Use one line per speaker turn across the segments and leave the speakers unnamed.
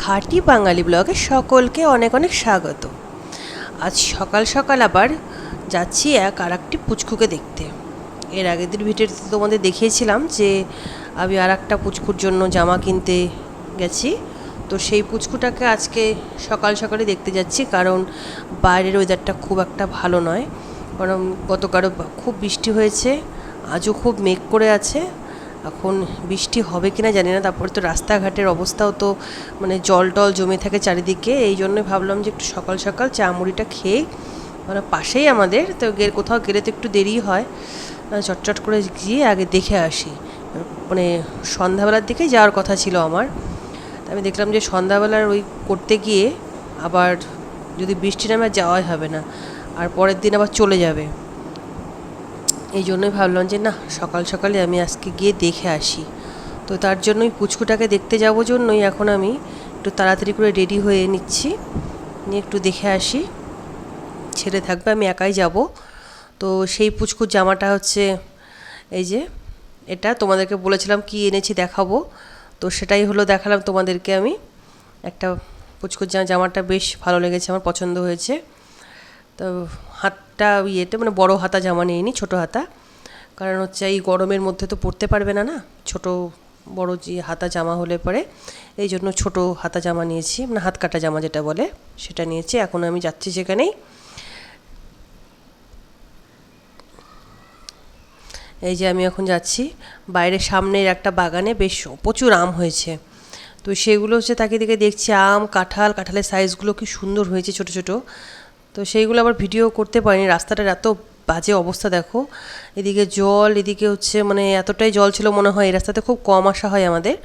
খাঁটি বাঙালি ব্লগে সকলকে অনেক অনেক স্বাগত। আজ সকাল সকাল আবার যাচ্ছি আর একটি পুচকুকে দেখতে। এর আগের দিন ভিডিওতে তোমাদের দেখিয়েছিলাম যে আমি আর একটা পুচকুর জন্য জামা কিনতে গেছি। তো সেই পুচকুটাকে আজকে সকাল সকালে দেখতে যাচ্ছি, কারণ বাইরের ওয়েদারটা খুব একটা ভালো নয়। কারণ গতকালও খুব বৃষ্টি হয়েছে, আজও খুব মেঘ করে আছে। এখন বৃষ্টি হবে কিনা জানি না। তারপরে তো রাস্তাঘাটের অবস্থাও তো মানে জল টল জমে থাকে চারিদিকে। এই জন্যই ভাবলাম যে একটু সকাল সকাল চা মুড়িটা খেয়ে, মানে পাশেই আমাদের তো কোথাও গেলে তো একটু দেরি হয়, চটচট করে গিয়ে আগে দেখে আসি। মানে সন্ধ্যাবেলার দিকেই যাওয়ার কথা ছিল আমার। আমি দেখলাম যে সন্ধ্যাবেলার ওই করতে গিয়ে আবার যদি বৃষ্টি নামে যাওয়াই হবে না, আর পরের দিন আবার চলে যাবে। এই জন্যই ভাবলাম যে না, সকাল সকালে আমি আজকে গিয়ে দেখে আসি। তো তার জন্যই পুচকুটাকে দেখতে যাবো জন্যই এখন আমি একটু তাড়াতাড়ি করে রেডি হয়ে নিচ্ছি, নিয়ে একটু দেখে আসি। ছেলে থাকবে, আমি একাই যাব। তো সেই পুচকুর জামাটা হচ্ছে এই যে, এটা তোমাদেরকে বলেছিলাম কি এনেছি দেখাবো, তো সেটাই হলো দেখালাম তোমাদেরকে। আমি একটা পুচকুর জামাটা বেশ ভালো লেগেছে, আমার পছন্দ হয়েছে। তো হাতটা ইয়েতে মানে বড় হাতা জামা নিইনি, ছোটো হাতা, কারণ হচ্ছে এই গরমের মধ্যে তো পরতে পারবে না, ছোটো বড় যে হাতা জামা হলে পরে এই জন্য ছোটো হাতা জামা নিয়েছি, মানে হাত কাটা জামা যেটা বলে সেটা নিয়েছি। এখন আমি যাচ্ছি সেখানেই। এই যে আমি এখন যাচ্ছি বাইরে, সামনের একটা বাগানে বেশ প্রচুর আম হয়েছে। তো সেগুলো হচ্ছে তাকে দিকে দেখছি, আম কাঁঠালের সাইজগুলো কি সুন্দর হয়েছে, ছোট ছোট। তো সেইগুলো আবার ভিডিও করতে পারিনি, রাস্তাটার এত বাজে অবস্থা দেখো। এদিকে জল, এদিকে হচ্ছে মানে এতটাই জল ছিল, মনে হয় এই রাস্তাতে খুব কম আসা হয় আমাদের।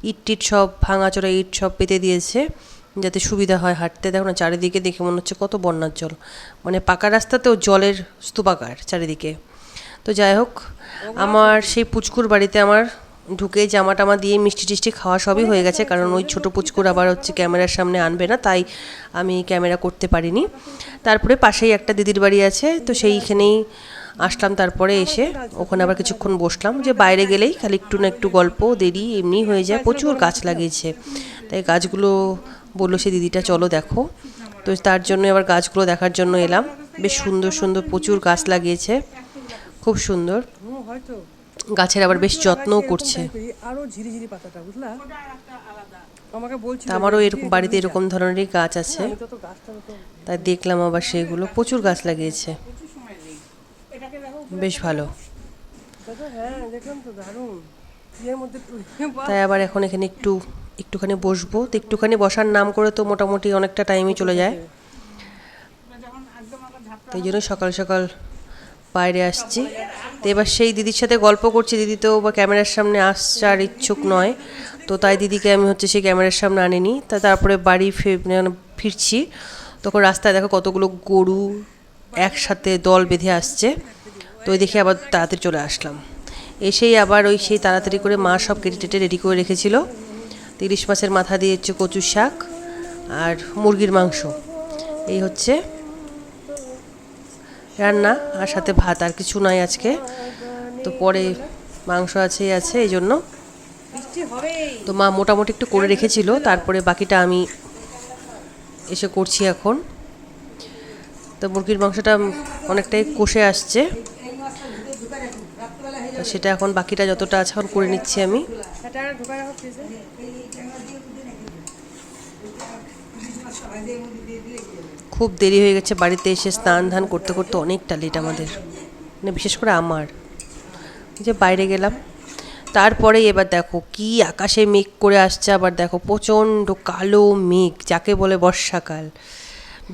ইট টিট সব ভাঙাচোরা ইট সব পেতে দিয়েছে যাতে সুবিধা হয় হাঁটতে। দেখো না চারিদিকে, দেখে মনে হচ্ছে কত বন্যার জল, মানে পাকা রাস্তাতেও জলের স্তূপাকার চারিদিকে। তো যাই হোক, আমার সেই পুচকুর বাড়িতে আমার ঢুকে জামা টামা দিয়ে মিষ্টি টিষ্টি খাওয়া সবই হয়ে গেছে, কারণ ওই ছোটো পুচকুর আবার হচ্ছে ক্যামেরার সামনে আনবে না, তাই আমি ক্যামেরা করতে পারিনি। তারপরে পাশেই একটা দিদির বাড়ি আছে, তো সেইখানেই আসলাম। তারপরে এসে ওখানে আবার কিছুক্ষণ বসলাম, যে বাইরে গেলেই খালি একটু না একটু গল্প দেরি এমনি হয়ে যায়। প্রচুর গাছ লাগিয়েছে, তাই গাছগুলো বললো সে দিদিটা চলো দেখো। তো তার জন্য আবার গাছগুলো দেখার জন্য এলাম। বেশ সুন্দর সুন্দর প্রচুর গাছ লাগিয়েছে, খুব সুন্দর। গাছের আবার বেশ যত্নও করছে। তা আমারও এরকম বাড়িতে এরকম ধরনেরই গাছ আছে, তাই দেখলাম আবার সেইগুলো প্রচুর গাছ লাগিয়েছে, বেশ ভালো। তাই আবার এখন এখানে একটুখানি বসবো। তো একটুখানি বসার নাম করে তো মোটামুটি অনেকটা টাইমই চলে যায়। তাই জন্য সকাল সকাল বাইরে আসছি। তো এবার সেই দিদির সাথে গল্প করছি, দিদি তো বা ক্যামেরার সামনে আসার ইচ্ছুক নয়, তো তাই দিদিকে আমি হচ্ছে সেই ক্যামেরার সামনে আনিনি। তারপরে বাড়ি ফিরছি, তখন রাস্তায় দেখো কতগুলো গরু একসাথে দল বেঁধে আসছে। তো ওই দেখে আবার তাড়াতাড়ি চলে আসলাম। এসেই আবার ওই সেই তাড়াতাড়ি করে মা সব কেটে টেটে রেডি করে রেখেছিল। ইলিশ মাছের মাথা দিয়ে হচ্ছে কচুর শাক আর মুরগির মাংস, এই হচ্ছে রান্না, আর সাথে ভাত, আর কিছু নয় আজকে। তো পরে মাংস আছে এই জন্য। তো মা মোটামুটি একটু করে রেখেছিল, তারপরে বাকিটা আমি এসে করছি এখন। তো মুরগির মাংসটা অনেকটাই কষে আসছে, সেটা এখন বাকিটা যতটা আছে এখন করে নিচ্ছি আমি। খুব দেরি হয়ে গেছে, বাড়িতে এসে স্নান ধান করতে করতে অনেকটা লেট আমাদের, মানে বিশেষ করে আমার, যে বাইরে গেলাম। তারপরে এবার দেখো কি আকাশে মেঘ করে আসছে, আবার দেখো প্রচণ্ড কালো মেঘ, যাকে বলে বর্ষাকাল।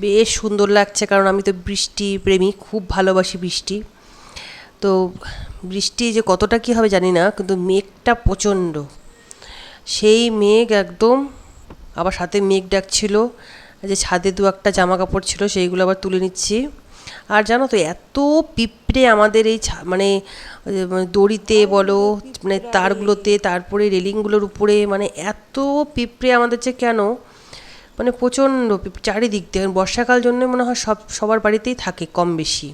বেশ সুন্দর লাগছে, কারণ আমি তো বৃষ্টি প্রেমিক, খুব ভালোবাসি বৃষ্টি। তো বৃষ্টি যে কতটা কী হবে জানি না, কিন্তু মেঘটা প্রচণ্ড, সেই মেঘ একদম। আবার সাথে মেঘ ডাকছিল, যে ছাদে দু একটা জামা কাপড় ছিল সেইগুলো আবার তুলে নিচ্ছি। আর জানো তো এত পিঁপড়ে আমাদের এই মানে দড়িতে বলো, মানে তারগুলোতে, তারপরে রেলিংগুলোর উপরে, মানে এত পিঁপড়ে আমাদের যে কেন, মানে প্রচণ্ড চারিদিক দিয়ে। বর্ষাকাল জন্য মনে হয় সবার বাড়িতেই থাকে কম বেশি,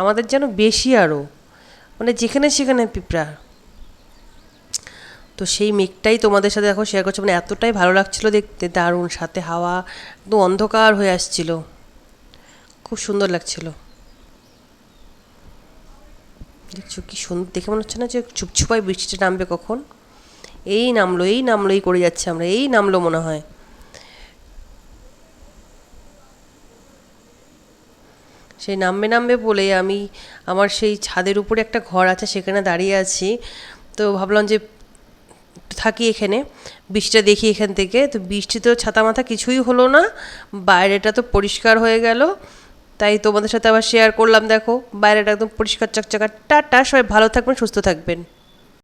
আমাদের যেন বেশি আরও, মানে যেখানে সেখানে পিঁপড়া। তো তো সেই মেঘটাই তোমাদের সাথে এখন শেয়ার করছি, মানে এতটাই ভালো লাগছিল দেখতে, দারুণ, সাথে হাওয়া একদম অন্ধকার হয়ে আসছিল, খুব সুন্দর লাগছিল। দেখছো কি সুন্দর, দেখে মনে হচ্ছে না যে ছুপছুপায় বৃষ্টিটা নামবে কখন। এই নামলো, এই নামলো, এই করে যাচ্ছে আমরা, এই নামলো মনে হয়। সেই নামবে নামবে বলে আমি আমার সেই ছাদের উপরে একটা ঘর আছে সেখানে দাঁড়িয়ে আছি। তো ভাবলাম যে থাকি এখানে, বৃষ্টিটা দেখি এখান থেকে। তো বৃষ্টিতেও ছাতা মাথা কিছুই হলো না, বাইরেটা তো পরিষ্কার হয়ে গেল। তাই তোমাদের সাথে আবার শেয়ার করলাম, দেখো বাইরেটা একদম পরিষ্কার চকচকা। টাটা, সবাই ভালো থাকবেন, সুস্থ থাকবেন।